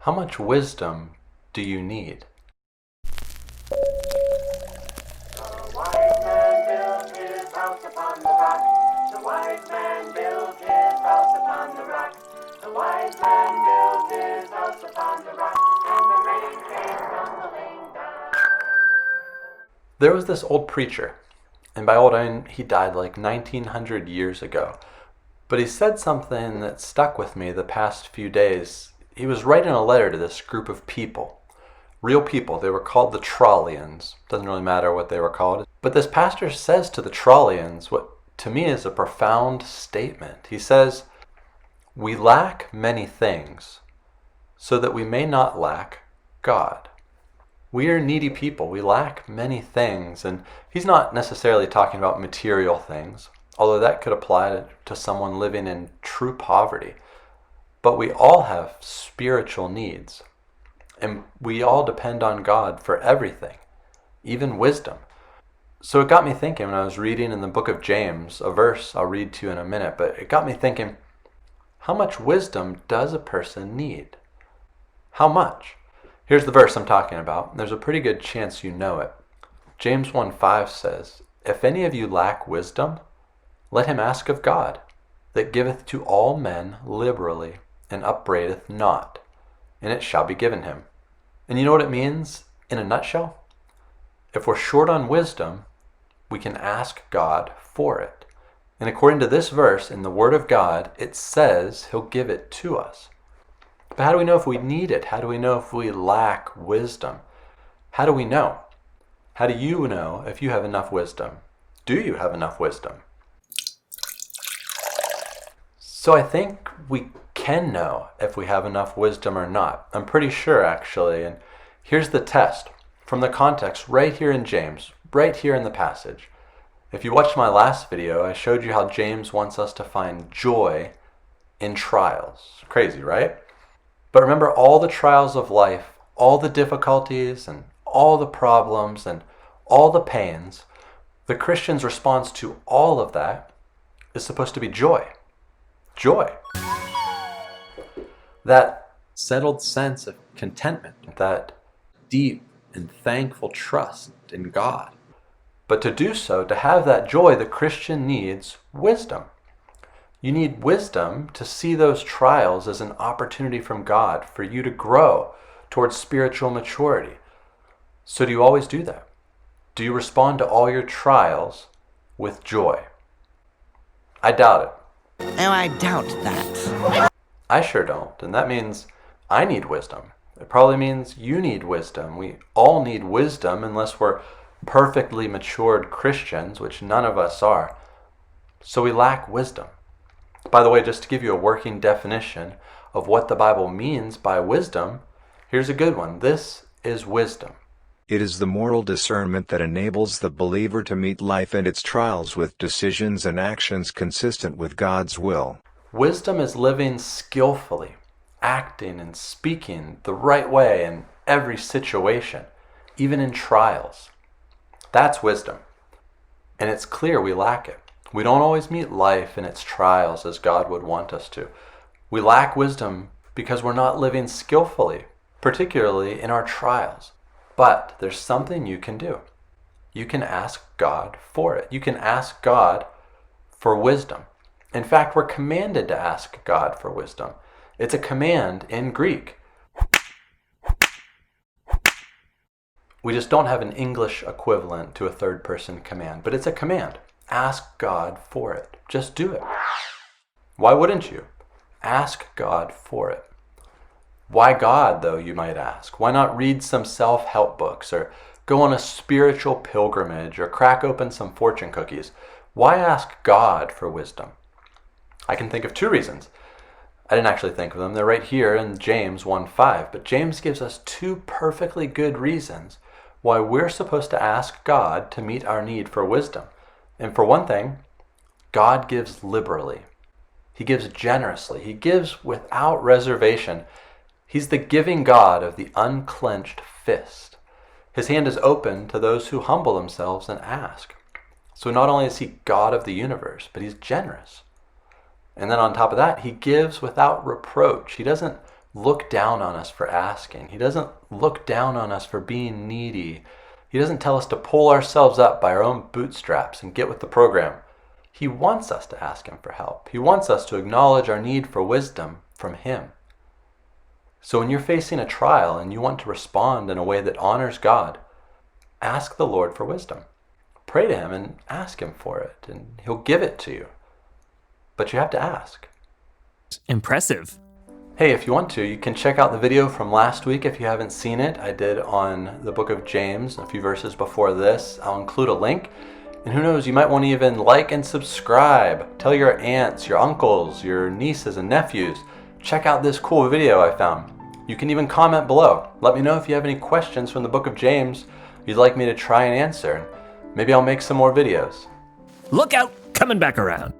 How much wisdom do you need? The wise man built his house upon the rock. The wise man built his house upon the rock. The wise man built his house upon the rock. And the rain came tumbling down. There was this old preacher, and by old I mean he died like 1900 years ago. But he said something that stuck with me the past few days. He was writing a letter to this group of people. Real people. They were called the Trolley Inns. Doesn't really matter what they were called. But this pastor says to the Trolley Inns what to me is a profound statement. He says, "We lack many things so that we may not lack God." We are needy people. We lack many things. And he's not necessarily talking about material things, although that could apply to someone living in true poverty. But we all have spiritual needs. And we all depend on God for everything, even wisdom. So it got me thinking when I was reading in the book of James, a verse I'll read to you in a minute, but it got me thinking, how much wisdom does a person need? How much? Here's the verse I'm talking about. There's a pretty good chance you know it. James 1:5 says, "If any of you lack wisdom, let him ask of God, that giveth to all men liberally, and upbraideth not, and it shall be given him." And you know what it means in a nutshell? If we're short on wisdom, we can ask God for it. And according to this verse in the Word of God, it says He'll give it to us. But how do we know if we need it? How do we know if we lack wisdom? How do we know? How do you know if you have enough wisdom? Do you have enough wisdom? So I think we can know if we have enough wisdom or not. I'm pretty sure, actually. And here's the test from the context right here in James, right here in the passage. If you watched my last video, I showed you how James wants us to find joy in trials. Crazy, right? But remember, all the trials of life, all the difficulties and all the problems and all the pains, the Christian's response to all of that is supposed to be joy. Joy. That settled sense of contentment, that deep and thankful trust in God. But to do so, to have that joy, the Christian needs wisdom. You need wisdom to see those trials as an opportunity from God for you to grow towards spiritual maturity. So do you always do that? Do you respond to all your trials with joy? I doubt it. Oh, I doubt that. I sure don't, and that means I need wisdom. It probably means you need wisdom. We all need wisdom unless we're perfectly matured Christians, which none of us are. So we lack wisdom. By the way, just to give you a working definition of what the Bible means by wisdom, here's a good one. This is wisdom. It is the moral discernment that enables the believer to meet life and its trials with decisions and actions consistent with God's will. Wisdom is living skillfully, acting and speaking the right way in every situation, even in trials. That's wisdom. And it's clear we lack it. We don't always meet life and its trials as God would want us to. We lack wisdom because we're not living skillfully, particularly in our trials. But there's something you can do. You can ask God for it. You can ask God for wisdom. In fact, we're commanded to ask God for wisdom. It's a command in Greek. We just don't have an English equivalent to a third person command, but it's a command. Ask God for it. Just do it. Why wouldn't you? Ask God for it. Why God, though, you might ask? Why not read some self-help books or go on a spiritual pilgrimage or crack open some fortune cookies? Why ask God for wisdom? I can think of two reasons. I didn't actually think of them. They're right here in James 1:5. But James gives us two perfectly good reasons why we're supposed to ask God to meet our need for wisdom. And for one thing, God gives liberally. He gives generously. He gives without reservation. He's the giving God of the unclenched fist. His hand is open to those who humble themselves and ask. So not only is he God of the universe, but he's generous. And then on top of that, he gives without reproach. He doesn't look down on us for asking. He doesn't look down on us for being needy. He doesn't tell us to pull ourselves up by our own bootstraps and get with the program. He wants us to ask him for help. He wants us to acknowledge our need for wisdom from him. So when you're facing a trial and you want to respond in a way that honors God, ask the Lord for wisdom. Pray to him and ask him for it, and he'll give it to you. But you have to ask. Impressive. Hey, if you want to, you can check out the video from last week if you haven't seen it. I did on the book of James, a few verses before this. I'll include a link. And who knows, you might want to even like and subscribe. Tell your aunts, your uncles, your nieces and nephews. Check out this cool video I found. You can even comment below. Let me know if you have any questions from the book of James you'd like me to try and answer. Maybe I'll make some more videos. Look out, coming back around.